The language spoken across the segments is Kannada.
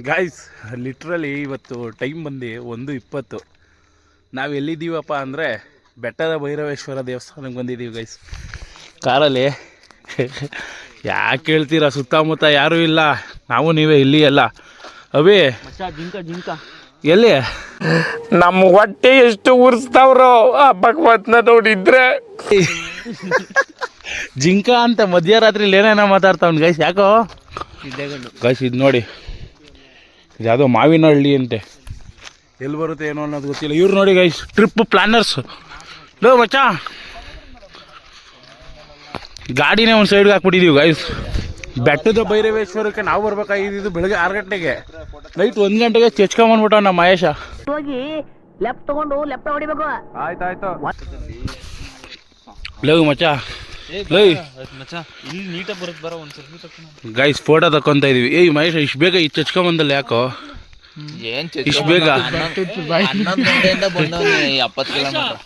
ಗಾಯ್ಸ್ ಲಿಟ್ರಲಿ ಇವತ್ತು ಟೈಮ್ ಬಂದು 1:20. ನಾವು ಎಲ್ಲಿದ್ದೀವಪ್ಪ ಅಂದರೆ ಬೆಟ್ಟದ ಭೈರವೇಶ್ವರ ದೇವಸ್ಥಾನಕ್ಕೆ ಬಂದಿದ್ದೀವಿ ಗೈಸ್ ಕಾರಲ್ಲಿ. ಯಾಕೆ ಹೇಳ್ತೀರಾ, ಸುತ್ತಮುತ್ತ ಯಾರೂ ಇಲ್ಲ, ನಾವು ನೀವೇ ಇಲ್ಲಿ ಎಲ್ಲ. ಅಭಿ ಜಿಂಕ ಎಲ್ಲಿ ನಮ್ಮ ಹೊಟ್ಟೆ ಎಷ್ಟು ಉರ್ಸ್ತಾವ್ರೋ ಆ ಭಗವತ್ನ ನೋಡಿದ್ರೆ. ಜಿಂಕ ಅಂತ ಮಧ್ಯರಾತ್ರಿಲಿ ಏನೇನೋ ಮಾತಾಡ್ತಾವ್ನು ಗೈಸ್. ಯಾಕೋ ಗೈಸ್ ಇದು ನೋಡಿ, ಇದು ಯಾವುದೋ ಮಾವಿನ ಹಳ್ಳಿ ಅಂತೆ, ಎಲ್ಲಿ ಬರುತ್ತೆ ಏನೋ ಅನ್ನೋದು ಗೊತ್ತಿಲ್ಲ. ಇವ್ರು ನೋಡಿ ಗೈಸ್, ಟ್ರಿಪ್ ಪ್ಲಾನರ್ಸ್. ಲೋ ಮಚ್ಚಾ, ಗಾಡಿನೇ ಒಂದು ಸೈಡ್ಗೆ ಹಾಕ್ಬಿಟ್ಟಿದ್ದೀವಿ ಗೈಸ್. ಬೆಟ್ಟದ ಭೈರವೇಶ್ವರಕ್ಕೆ ನಾವು ಬರ್ಬೇಕಾಗಿದ್ದು ಬೆಳಗ್ಗೆ 6 ಗಂಟೆಗೆ, ನೈಟ್ 1 ಗಂಟೆಗೆ ಚೆಚ್ಕೊಂಬಂದ್ಬಿಟ್ಟ ನಮ್ಮ ಮಹೇಶ. ಹೋಗಿ ಲೆಫ್ಟ್ ತಗೊಂಡು ಲೆಫ್ಟ್ ಹೊಡಿಬೇಕು. ಆಯ್ತಾಯ್ತು. ಲೋ ಮಚ್ಚಾ, ಲೈ ಇಲ್ಲಿ ನೀಟಾಗಿ ಬರುತ್ತೆ ಬರೋ ಒಂದ್ಸಲ ಗೈಸ್ ಫೋಟೋ ತಕೊಂತ ಇದೀವಿ. ಏಯ್ ಮಹೇಶ, ಇಷ್ಟು ಬೇಗ ಈ ಚೆಚ್ಕೊಂಬಂದಲ್ಲ ಯಾಕೋ? ಇಷ್ಟು ಬೇಗ 11 ಗಂಟೆಯಿಂದ ಬಂದವನಿ 70 ಕಿಲೋಮೀಟರ್.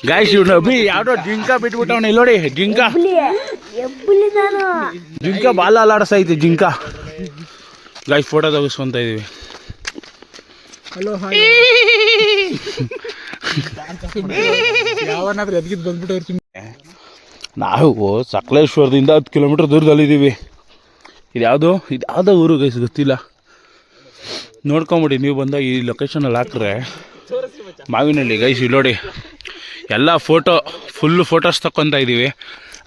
ಗಾಯ್ಸ್ ಇವ್ನು ಅಭಿ ಯಾವ್ದೋ ಜಿಂಕ ಬಿಟ್ಬಿಟ್ಟವನ. ಇಲ್ಲಿ ನೋಡಿ ಜಿಂಕ, ಜಿಂಕ ಬಾಲ ಅಲ್ಲಾಡಿಸೈತಿ ಜಿಂಕ. ಗಾಯ್ಸ್ ಫೋಟೋ ತೆಗಿಸ್ಕೊಂತ ಇದೀವಿ. ಯಾವನಾದ್ರೂ ಎದ್ಗಿದ್ ಬಂದ್ಬಿಟ್ಟು ನಾವು ಸಕಲೇಶ್ವರದಿಂದ 10 ಕಿಲೋಮೀಟರ್ ದೂರದಲ್ಲಿದ್ದೀವಿ. ಇದು ಯಾವುದೋ ಊರು ಗೈಸ್ ಗೊತ್ತಿಲ್ಲ, ನೋಡ್ಕೊಂಬಿಡಿ ನೀವು ಬಂದಾಗ. ಈ ಲೊಕೇಶನಲ್ಲಿ ಹಾಕ್ರೆ ಮಾವಿನಹಳ್ಳಿ ಗೈಸ್. ಇಲ್ಲಿ ನೋಡಿ ಎಲ್ಲ ಫುಲ್ಲು ಫೋಟೋಸ್ ತಗೊತಾ ಇದ್ದೀವಿ.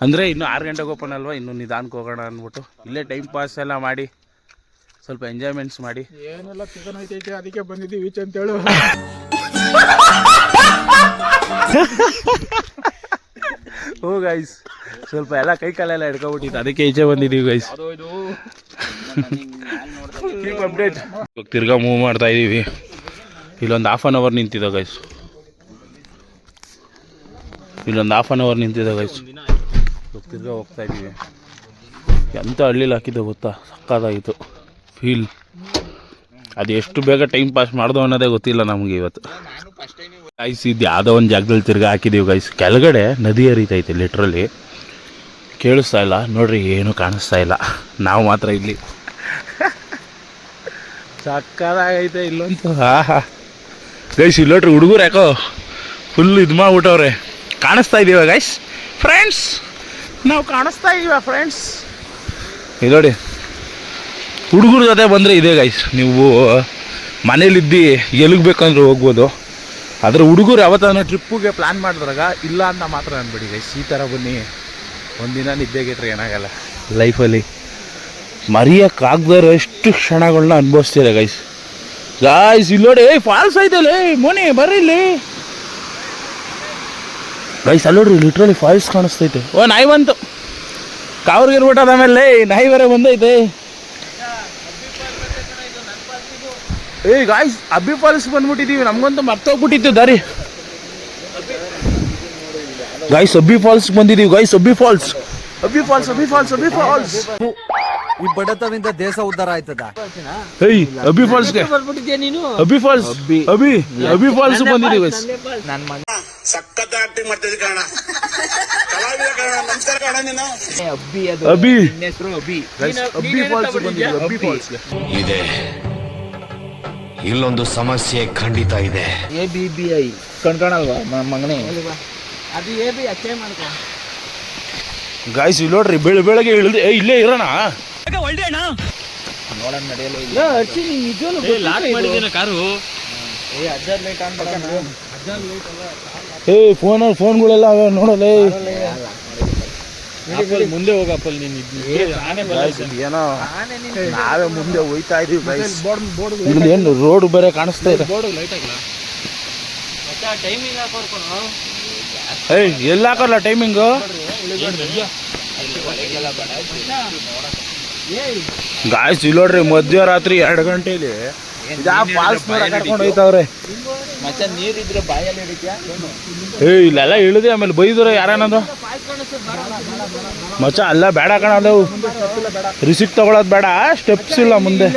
ಅಂದರೆ ಇನ್ನೂ 6 ಗಂಟೆಗೆ ಓಪನ್ ಅಲ್ವಾ, ಇನ್ನೂ ನಿಧಾನಕ್ಕೆ ಹೋಗೋಣ ಅಂದ್ಬಿಟ್ಟು ಇಲ್ಲೇ ಟೈಮ್ ಪಾಸ್ ಎಲ್ಲ ಮಾಡಿ ಸ್ವಲ್ಪ ಎಂಜಾಯ್ಮೆಂಟ್ಸ್ ಮಾಡಿ. ಏನೆಲ್ಲ ಚಿಕನ್ ಐತೈತೆ ಅದಕ್ಕೆ ಬಂದಿದ್ದೀವಿ ಈಚೆ ಅಂತೇಳು. ಓ ಗೈಸ್, ಸ್ವಲ್ಪ ಎಲ್ಲ ಕೈ ಕಾಲೆಲ್ಲ ಹಿಡ್ಕೊಬಿಟ್ಟಿತ್ತು, ಅದಕ್ಕೆ ಈಚೆ ಬಂದಿದ್ದೀವಿ ಗೈಸ್. ಅಪ್ಡೇಟ್ ತಿರ್ಗಾ ಮೂವ್ ಮಾಡ್ತಾ ಇದ್ದೀವಿ. ಇಲ್ಲೊಂದು ಹಾಫ್ ಆನ್ ಅವರ್ ನಿಂತಿದೆ ಗೈಸ್, ತಿರ್ಗಾ ಹೋಗ್ತಾ ಇದ್ದೀವಿ. ಎಂಥ ಹಳ್ಳಿಲಿ ಹಾಕಿದ್ದೆ ಗೊತ್ತಾ, ಸಕ್ಕತ್ತಾಗಿತ್ತು ಫೀಲ್. ಅದು ಎಷ್ಟು ಬೇಗ ಟೈಮ್ ಪಾಸ್ ಮಾಡ್ದೋ ಅನ್ನೋದೇ ಗೊತ್ತಿಲ್ಲ ನಮಗೆ ಇವತ್ತು ಗೈಸ್. ಇದು ಯಾವುದೋ ಒಂದು ಜಾಗದಲ್ಲಿ ತಿರ್ಗಾ ಹಾಕಿದ್ದೀವಿ ಗೈಸ್. ಕೆಳಗಡೆ ನದಿ ಹರಿತೈತೆ ಲಿಟ್ರಲಿ, ಕೇಳಿಸ್ತಾ ಇಲ್ಲ ನೋಡ್ರಿ, ಏನೂ ಕಾಣಿಸ್ತಾ ಇಲ್ಲ. ನಾವು ಮಾತ್ರ ಇಲ್ಲಿ ಸಕ್ಕತ್ತಾಗೈತೆ ಇಲ್ಲಂತೂ. ಗೈಸ್ ಇಲ್ಲಿ ನೋಡ್ರಿ, ಹುಡುಗರು ಯಾಕೋ ಫುಲ್ ಇದು ಮಾಡ್ಬಿಟ್ಟವ್ರೆ. ಕಾಣಿಸ್ತಾ ಇದ್ದೀವ ಗೈಸ್ ಫ್ರೆಂಡ್ಸ್, ನಾವು ಕಾಣಿಸ್ತಾ ಇದ್ದೀವ ಫ್ರೆಂಡ್ಸ್. ಇದು ನೋಡಿ, ಹುಡುಗರ ಜೊತೆ ಬಂದರೆ ಇದೆ ಗೈಸ್. ನೀವು ಮನೇಲಿದ್ದು ಎಲ್ಲಿಗೆ ಬೇಕಂದ್ರೆ ಹೋಗ್ಬೋದು. ಆದರೆ ಹುಡುಗರು ಯಾವತ್ತಾನ ಟ್ರಿಪ್ಪಿಗೆ ಪ್ಲ್ಯಾನ್ ಮಾಡಿದ್ರಾಗ ಇಲ್ಲ ಅಂತ ಮಾತ್ರ ಅಂದ್ಬಿಡಿ ಗೈಸ್. ಈ ಥರ ಬನ್ನಿ, ಒಂದಿನ ನಿದ್ದೆಗೆಟ್ರೆ ಏನಾಗಲ್ಲ ಲೈಫಲ್ಲಿ. ಮರೆಯೋಕ್ಕಾಗ್ದಾರ ಎಷ್ಟು ಕ್ಷಣಗಳನ್ನ ಅನುಭವಿಸ್ತೀರ ಗೈಸ್. ಇಲ್ಲಿ ನೋಡಿ, ಫಾಲ್ಸ್ ಐತಲ್ಲ ಮೋನಿ, ಬರ್ರಿ ಇಲ್ಲಿ ಗೈಸ್. ಅಲ್ಲಿ ನೋಡ್ರಿ, ಲಿಟ್ರಲಿ ಫಾಲ್ಸ್ ಕಾಣಿಸ್ತೈತೆ. ಓ ನಾಯಿ ಬಂತು, ಕಾವ್ರಿಗೆ ಇರ್ಬಿಟ್ಟದ. ಆಮೇಲೆ ನಾಯಿ ಬೇರೆ ಬಂದೈತೆ. ಗಾಯ್ಸ್ ಅಬ್ಬಿ ಫಾಲ್ಸ್ ಬಂದ್ಬಿಟ್ಟಿದ್ದೀವಿ. ನಮಗಂತೂ ಮರ್ತೋಗ್ಬಿಟ್ಟಿತ್ತು ದಾರಿ ಗೈಸ್. ಅಬ್ಬಿ ಫಾಲ್ಸ್ ಬಂದಿದ್ದೀವಿ ಗೈಸ್. ಅಬ್ಬಿ ಫಾಲ್ಸ್. ಈ ಬಡತನದಿಂದ ದೇಶ ಉದ್ಧಾರ ಆಯ್ತದ. ಅಬ್ಬಿ ಫಾಲ್ಸ್ಗೆ ಅಬ್ಬಿ ಫಾಲ್ಸ್ ಬಂದಿದ್ದೀವಿ ಗೈಸ್. ಸಖತ್ ಆಕ್ಟಿಂಗ್ ಮಾಡ್ತಿದ್ದೆ ಕಾರಣ, ಕಲಾವಿದ ಕಾರಣ. ನಮಸ್ಕಾರ ಕಾರಣ, ನೀನು ಅಬ್ಬಿ ಫಾಲ್ಸ್ ಬಂದಿದ್ದೀವಿ. ಅಬ್ಬಿ ಫಾಲ್ಸ್ಗೆ ಇದೆ ಇಲ್ಲೊಂದು ಸಮಸ್ಯೆ ಖಂಡಿತ ಇದೆ. ABBI ಕಣ್ಕಾಣಲ್ವಾ ಮಗನೇ? ಅದು ಎಬಿ ಅಚ್ಚೆ ಮಾಡ್ಕೊ ಗಾಯ್ಸ್. ಇಲ್ಲಿ ನೋಡ್ರಿ, ಬೆಳಗ್ಗೆ ಇಳಿದು ಇಲ್ಲೇ ಇರೋಣ. ನೋಡೋಣ ನಡೆಯಲ್ಲ. ಕಾರು ಫೋನ್ಗಳೆಲ್ಲ ನೋಡಲ್ಲ. ಮುಂದೆ ಹೋಗಪ್ಪಲ್ ನೀನು. ಏನೋ ನಾವೇ ಮುಂದೆ ಹೋಯ್ತಾ ಇದೀವಿ ಗೈಸ್. ಏನು ರೋಡ್ ಬೇರೆ ಕಾಣಿಸ್ತಾ ಇದೆ. ಎಲ್ಲ ಹಾಕಲ್ಲ ಟೈಮಿಂಗು ಗಾಯ್ಸ್. ಇಲ್ಲಿ ನೋಡ್ರಿ, ಮಧ್ಯರಾತ್ರಿ 2 ಗಂಟೆಲಿ ಫಾಲ್ಸ್ ಕರ್ಕೊಂಡು ಹೋಯ್ತವ್ರೆ. ನೀರಿದ್ರೆ ಬಾಯಲ್ಲಿ ಹಿಡಿತ್ಯಾ? ಇಲ್ಲೆಲ್ಲ ಇಳಿದೆ, ಆಮೇಲೆ ಬೈದ್ರೆ ಯಾರೇನಂದ್ರು ಮಚ್ಚ ಅಲ್ಲ ಬೇಡ ಕಣಲ್ಲ, ರಿಸಿಪ್ಟ್ ತಗೊಳೋದು ಬೇಡ, ಸ್ಟೆಪ್ಸ್ ಇಲ್ಲ ಮುಂದೆ.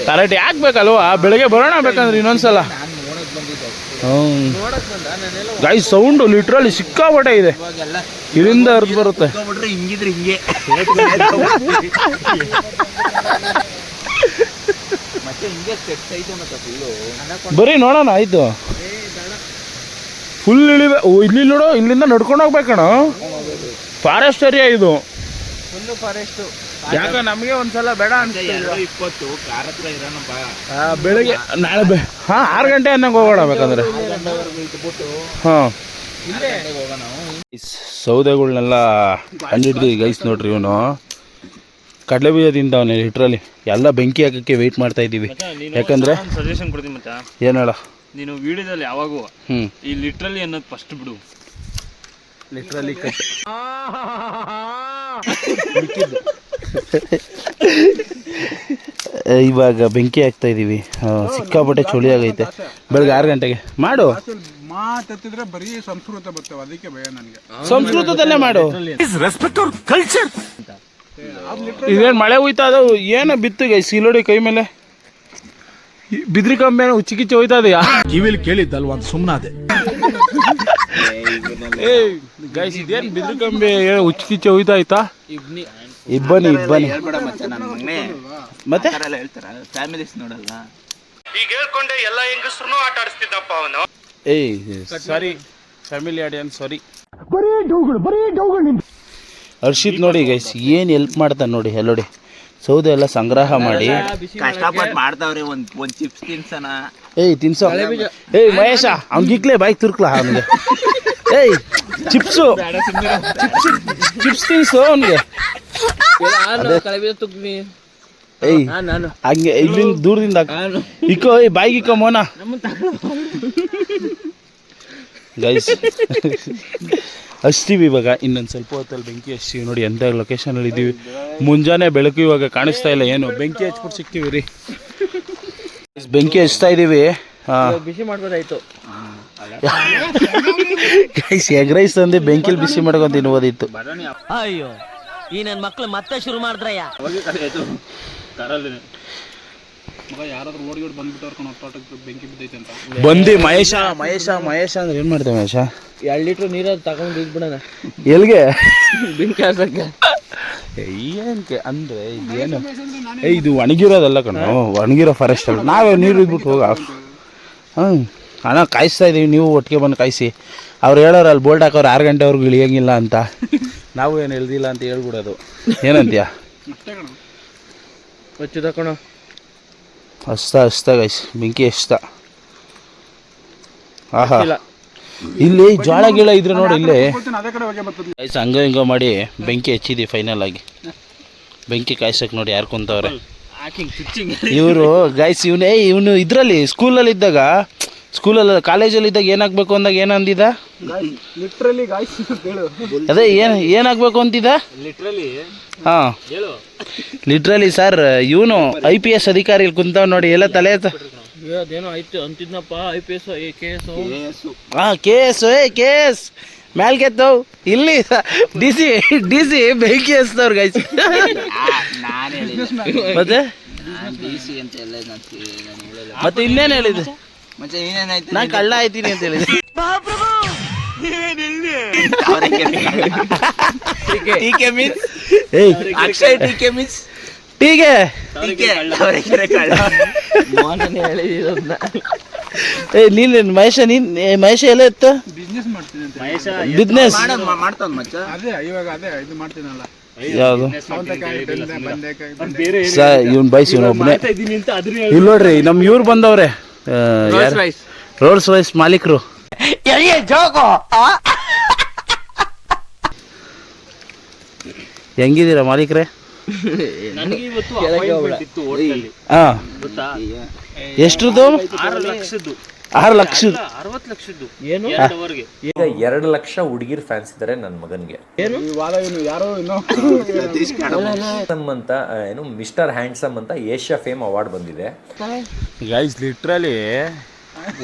ಕರೆಕ್ಟ್ ಯಾಕೆ ಬೇಕಲ್ವಾ? ಬೆಳಗ್ಗೆ ಬರೋಣ ಬೇಕಂದ್ರೆ ಇನ್ನೊಂದ್ಸಲ. ಬಂದಿದ್ದೆ ಹ್ಞೂ ನೋಡಕ್ ಬಂದ ನಾನೆಲ್ಲ ಗಾಯ್ಸ್ ಸೌಂಡು ಲಿಟ್ರಲಿ ಸಿಕ್ಕಾಪಟ್ಟೆ ಇದೆ, ಇವಾಗೆಲ್ಲ ಇದರಿಂದ ಹರಿದು ಬರುತ್ತೆ. ಬಿಟ್ರೆ ಹಿಂಗಿದ್ರೆ ಹಿಂಗೆ ಮತ್ತೆ ಹಿಂಗೆ ಸೆಟ್ ಐತೆ ಮತ್ತೆ ಫುಲ್ಲು ಬರೀ ನೋಡೋಣ ಆಯ್ತು. ಫುಲ್ ಇಳಿವೆ. ಓ ಇಲ್ಲಿ ನೋಡು, ಇಲ್ಲಿಂದ ನಡ್ಕೊಂಡು ಹೋಗ್ಬೇಕಣ. ಫಾರೆಸ್ಟ್ ಏರಿಯಾ ಇದು. Full forest. ಯಾಕ ನಮಗೆ ಒಂದ್ಸಲ ಬೇಡ ಅನ್ಸುತ್ತೆ. 2:20 ಕಾರ್ ಹತ್ರ ಇರೋಣಪ್ಪ. ಬೆಳಿಗ್ಗೆ ನಾಳೆ 6 ಗಂಟೆ ಅನ್ನಂಗೆ ಹೋಗೋಣ ಬೇಕಂದ್ರೆ. ಹಾಂ ಹೋಗೋಣ ನಾವು. ಸೌದೆಗಳ್ನೆಲ್ಲ ಕಂಡಿಡ್ತೀವಿ ಗೈಸ್. ನೋಡ್ರಿ ಇವನು ಕಡಲೆ ಬೀಜ ತಿಂತಾವನೆ ಲಿಟ್ರಲಿ. ಎಲ್ಲ ಬೆಂಕಿ ಹಾಕಕ್ಕೆ ವೆಯ್ಟ್ ಮಾಡ್ತಾ ಇದ್ದೀವಿ. ಯಾಕಂದ್ರೆ ಸಜೆಷನ್ ಕೊಡ್ತೀನಿ ಮಚ್ಚ, ಏನು ಹೇಳ, ನೀನು ವಿಡಿಯೋದಲ್ಲಿ ಯಾವಾಗೂ ಹ್ಞೂ ಈ ಲಿಟ್ರಲಿ ಅನ್ನೋದು ಫಸ್ಟ್ ಬಿಡು. ಲಿಟ್ರಲಿ ಕಟ್ ಇವಾಗ ಬೆಂಕಿ ಹಾಕ್ತಾ ಇದ್ದೀವಿ. ಸಿಕ್ಕಾಪಟ್ಟೆ ಚಳಿ ಆಗೈತೆ. ಬೆಳಗ್ಗೆ 6 ಗಂಟೆಗೆ ಮಾಡು. ಮಾತಾಡ್ತಿದ್ರೆ ಬರೀ ಸಂಸ್ಕೃತ ಬರ್ತವೆ, ಅದಕ್ಕೆ ಭಯ ನನಗೆ. ಸಂಸ್ಕೃತದಲ್ಲೇ ಮಾಡು. ಇದೇನು ಮಳೆ ಹೋಯ್ತಾ ಅದು ಏನೋ ಬಿತ್ತು ಗೈಸ್. ಇಲ್ಲೋಡಿ ಕೈ ಮೇಲೆ ಬಿದ್ರಿ ಕಂಬಿ ಏನೋ ಉಚ್ಚಿ ಕಿಚ್ಚಿ ಹೋಯ್ತಾ ಇದೆಯಾ? ಕಿವಿಲ್ ಕೇಳಿದ್ದಲ್ವ ಅಂತ ಸುಮ್ಮನಾದೆ. ಏ ಗೈಸ್ ಇದೇನು ಬಿದ್ರಿ ಕಂಬಿ ಉಚ್ಚಿ ಕಿಚ್ಚಿ ಹೋಯ್ತಾ ಆಯ್ತಾ? ಇಬ್ನಿ ಇಬ್ಬನಿ ಹೇಳ್ಬೇಡ ಮಚ್ಚ, ನನ್ನ ಮಗನೇ ಮತ್ತೆ ಎಲ್ಲ ಹೇಳ್ತಾರ, ಫ್ಯಾಮಿಲೀಸ್ ನೋಡಲ್ಲ. ಈಗ ಹೇಳ್ಕೊಂಡೆ ಎಲ್ಲ ಹೆಂಗಸ್ರು ಆಟ ಆಡಿಸ್ತಿದ್ದಪ್ಪ ಅವನು. ಏಯ್ ಸಾರಿ ಫ್ಯಾಮಿಲಿ ಆಡಿಯನ್ಸ್, ಸಾರಿ. ಹರ್ಷಿತ್ ನೋಡಿ ಗೈಸ್ ಏನು ಹೆಲ್ಪ್ ಮಾಡ್ತಾನೆ ನೋಡಿ. ಎಲ್ಲೋಡಿ ಸೌದೆ ಎಲ್ಲ ಸಂಗ್ರಹ ಮಾಡಿ ಕಷ್ಟಪಟ್ಟು ಮಾಡ್ತಾವ್ರೆ. ಒಂದ್ ಚಿಪ್ಸ್ ತಿನ್ಸನ. ಏಯ್ ತಿನ್ಸೋ. ಏಯ್ ಮಹೇಶ ಅವ್ನಿಗ್ಲೇ ಬಾಯ್ಗೆ ತುರ್ಕ್ಲಾ ಅವನಿಗೆ. ಏಯ್ ಚಿಪ್ಸು ಚಿಪ್ಸ್ ತಿನ್ಸು ಅವನಿಗೆ. ಕಳಬೀಜ ತುಗ್ನಿ ಏಯ್ ನಾನು ಹಂಗೆ ಇಲ್ಲಿಂದ ದೂರದಿಂದ ಇಕ್ಕೋ. ಏಯ್ ಬಾಯ್ಗೆ ಇಕ್ಕೋ ಮೋನ ಗೈಸ್. ಹಚ್ತೀವಿ ಇವಾಗ. ಇನ್ನೊಂದು ಸ್ವಲ್ಪ ಹೊತ್ತಲ್ಲಿ ಬೆಂಕಿ ಹಚ್ತೀವಿ. ನೋಡಿ ಎಂಥ ಲೊಕೇಶನಲ್ಲಿ ಇದ್ದೀವಿ. ಮುಂಜಾನೆ ಬೆಳಕು ಇವಾಗ ಕಾಣಿಸ್ತಾ ಇಲ್ಲ ಏನು. ಬೆಂಕಿ ಹಚ್ಬಿಟ್ಟು ಸಿಗ್ತೀವಿ ರೀ. ಬೆಂಕಿ ಹಚ್ತಾ ಇದ್ದೀವಿ. ಹಾಂ ಬಿಸಿ ಮಾಡ್ಬೋದಾಯ್ತು. ಗೈಸ್ ಎಗ್ ರೈಸ್ ತಂದು ಬೆಂಕಿಲಿ ಬಿಸಿ ಮಾಡ್ಕೊಂಡು ತಿನ್ಬೋದಿತ್ತು. ಅಯ್ಯೋ ಈ ನನ್ನ ಮಕ್ಳು ಮತ್ತೆ ಶುರು ಮಾಡಿದ್ರಯ್ಯ. ಮಗ ಯಾರಾದ್ರೂ ಓಡಿ ಬಂದ್ಬಿಟ್ಟವ್ರು ಕಣ, ತೋಟಕ್ಕೆ ಬೆಂಕಿ ಬಿದ್ದೈತೆ ಅಂತ ಬಂದು ಮಹೇಶ ಮಹೇಶ ಮಹೇಶ ಅಂದ್ರೆ ಏನು ಮಾಡ್ತೇವೆ ಮಹೇಶ? 2 ಲೀಟ್ರ್ ನೀರು ತಗೊಂಡು ಇದ್ಬಿಡೋಣ ಎಲ್ಲಿಗೆ? ಬೆಂಕಿ ಹಾಸಕ್ಕೆ. ಏನಕ್ಕೆ ಅಂದರೆ ಇದೇನು ಇದು ಒಣಗಿರೋದಲ್ಲ ಕಣೋ, ಒಣಗಿರೋ ಫಾರೆಸ್ಟ್ ಅಲ್ಲ. ನಾವೇ ನೀರು ಇದ್ಬಿಟ್ಟು ಹೋಗ. ಹಾಂ ಅಣ್ಣ ಕಾಯಿಸ್ತಾ ಇದ್ದೀವಿ, ನೀವು ಒಟ್ಟಿಗೆ ಬಂದು ಕಾಯಿಸಿ. ಅವ್ರು ಹೇಳೋರು ಅಲ್ಲಿ ಬೋಲ್ಟ್ ಹಾಕೋರು 6 ಗಂಟೆವರೆಗೂ ಇಳಿಯೋಂಗಿಲ್ಲ ಅಂತ. ನಾವು ಏನು ಇಳ್ದಿಲ್ಲ ಅಂತ ಹೇಳ್ಬಿಡೋದು. ಏನಂತೀಯ? ಹೊಚ್ಚು ತಕೊಣ ಹಸ್ತಾ ಗೈಸ್ ಬೆಂಕಿ ಹಚ್ತಾ. ಆಹಾ ಇಲ್ಲಿ ಜೋಳ ಗಿಳ ಇದ್ರೆ ನೋಡಿ ಇಲ್ಲೇ ಅದೇ ಕಡೆ ಹೋಗಿ ಬರ್ತದೆ. ಗೈಸ್ ಹಂಗೋ ಹಿಂಗೋ ಮಾಡಿ ಬೆಂಕಿ ಹಚ್ಚಿದ್ವಿ ಫೈನಲ್ ಆಗಿ. ಬೆಂಕಿ ಕಾಯ್ಸಕ್ಕೆ ನೋಡಿ ಯಾರು ಕುಂತವ್ರೆ ಇವರು ಗೈಸ್. ಇವನು ಇದರಲ್ಲಿ ಸ್ಕೂಲಲ್ಲಿ ಇದ್ದಾಗ, ಕಾಲೇಜಲ್ಲಿ ಇದ್ದಾಗ ಏನಾಗಬೇಕು ಅಂದಾಗ ಏನಂದಿದ್ದ? ಲಿಟ್ರಲಿ ಗಾಯ್ಸ್ ಹೇಳು. ಅದೇ ಏನಾಗಬೇಕು ಅಂತಿದ್ದ? ಲಿಟ್ರಲಿ ಹಾಂ ಲಿಟ್ರಲಿ ಸರ್. ಇವನು IPS ಅಧಿಕಾರಿ ಕುಂತವ್ ನೋಡಿ. ಎಲ್ಲ ತಲೆ ಅದೇನೋ ಆಯ್ತು ಅಂತಿದ್ನಪ್ಪ. IPS KS ಹಾಂ KS ಮ್ಯಾಲ್ ಕೆತ್ತವ್. ಇಲ್ಲಿ ಡಿ ಸಿ ಬೆಂಕಿ ಹಚ್ತವ್ರು ಗೈಸ್. ನಾನು ಮತ್ತೆ DC ಅಂತ ಎಲ್ಲ ನಾನು ಮತ್ತೆ ಇನ್ನೇನು ಹೇಳಿದೆ? ಮತ್ತೆ ಏನೇನಾಯ್ತು? ನಾನು ಕಳ್ಳ ಆಯ್ತೀನಿ ಅಂತ ಹೇಳಿದೆ. ಟೀಕೆ ಮೀನ್ಸ್ ಏಯ್ ಅಕ್ಷಯ್ ಟೀಕೆ ಮೀನ್ಸ್ ಟೀಕೆ ಮೋಹನ್ ಹೇಳಿರೋದ್ನ. ಏಯ್ ನೀನು ಮಹೇಶ ಎಲ್ಲ ಇತ್ತು ಬಿಸ್ನೆಸ್ ಮಾಡ್ತೀನಿ ಅಂತ. ಬಿಸ್ನೆಸ್ ಮಾಡ್ತಾನ ಮಚ್ಚ. ಅದೇ ಇವಾಗ ಇದು ಮಾಡ್ತೀನಲ್ಲ, ಯಾವುದು ಸೌತೆಕಾಯಿ, ಬೆಂಡೆಕಾಯಿ. ಸರ್ ಇವನ್ ಬೈಸ್ ಇವನು ಒಬ್ಬನೇ. ಇಲ್ಲಿ ನೋಡ್ರಿ ನಮ್ಮ ಇವ್ರು ಬಂದವ್ರೆ. ರೋಲ್ಸ್ ರಾಯ್ಸ್ ಮಾಲೀಕರು. ಹೆಂಗಿದ್ದೀರಾ ಮಾಲೀಕ್ರೆ? ನನಗೆ ಇವತ್ತು ಅಪಾಯಿಂಟ್ಮೆಂಟ್ ಇತ್ತು ಹೋಟೆಲಲ್ಲಿ, ಹಾಂ ಗೊತ್ತಾ? ಎಷ್ಟ್ರದ್ದು? 6 ಲಕ್ಷದ್ದು. 6 ಲಕ್ಷದ್ದು 60 ಲಕ್ಷದ್ದು ಏನು 2 ಅವರ್ಗೆ. ಈಗ 2 ಲಕ್ಷ ಹುಡುಗಿರ್ ಫ್ಯಾನ್ಸ್ ಇದ್ದಾರೆ ನನ್ನ ಮಗನ್ಗೆ. ಯಾರೋ ಇನ್ನೂ ಅಂತ ಏನು ಮಿಸ್ಟರ್ ಹ್ಯಾಂಡ್ಸಮ್ ಅಂತ ಏಷ್ಯಾ ಫೇಮ್ ಅವಾರ್ಡ್ ಬಂದಿದೆ. ಗೈಸ್ ಲಿಟ್ರಲಿ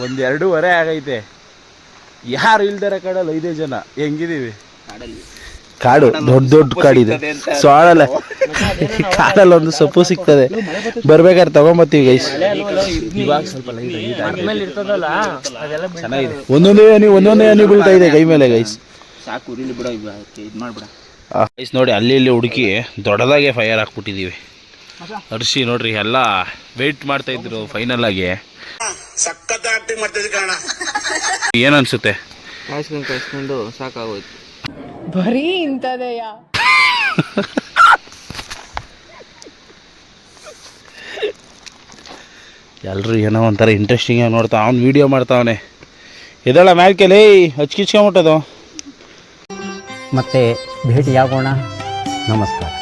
1-2 ಆಗೈತೆ. ಯಾರು ಇಲ್ದಾರ ಕಡಲ್ಲ 5 ಜನ ಹೆಂಗಿದೀವಿ. ಕಾಡು ದೊಡ್ಡ ಕಾಡಿದೆ. ಸೋಳಲ್ಲ ಕಾಡಲ್ಲಿ ಒಂದು ಸೊಪ್ಪು ಸಿಗ್ತದೆ, ಬರ್ಬೇಕಾದ್ರೆ ತಗೊಂಬತ್ತೀವಿ ಗೈಸ್. ಚೆನ್ನಾಗಿದೆ, ಒಂದೊಂದೇ ಹನಿ ಬೀಳ್ತಾ ಇದೆ ಕೈ ಮೇಲೆ ಗೈಸ್. ಸಾಕು ಉರಿಲಿ ಬಿಡೋ, ಇದು ಮಾಡ್ಬಿಡ ಗೈಸ್. ನೋಡಿ ಅಲ್ಲಿ ಇಲ್ಲಿ ಹುಡುಕಿ ದೊಡ್ಡದಾಗೆ ಫೈರ್ ಹಾಕ್ಬಿಟ್ಟಿದ್ದೀವಿ. ಹರ್ಷಿ ನೋಡ್ರಿ ಎಲ್ಲ ವೆಯ್ಟ್ ಮಾಡ್ತಾ ಇದ್ರು ಫೈನಲ್ ಆಗಿ. ಸಖತ್ ಆಕ್ಟಿಂಗ್ ಮಾಡ್ತಿದ್ದೆ ಕಾರಣ. ಏನ್ ಅನ್ಸುತ್ತೆ? ಕಾಯಿಸ್ಕೊಂಡು ಸಾಕಾಗೋಯ್ತು. ಬರೀ ಇಂಥದೆಯ ಎಲ್ರು ಏನೋ ಒಂಥರ ಇಂಟ್ರೆಸ್ಟಿಂಗ್ ಆಗಿ ನೋಡ್ತಾ ಅವ್ನು ವೀಡಿಯೋ ಮಾಡ್ತಾವನೆ. ಇದೆಲ್ಲ ಮ್ಯಾಲ್ಕೆಲೇ ಹಚ್ಕಿಚ್ಕೊಂಬಿಟ್ಟದು. ಮತ್ತೆ ಭೇಟಿಯಾಗೋಣ. ನಮಸ್ಕಾರ.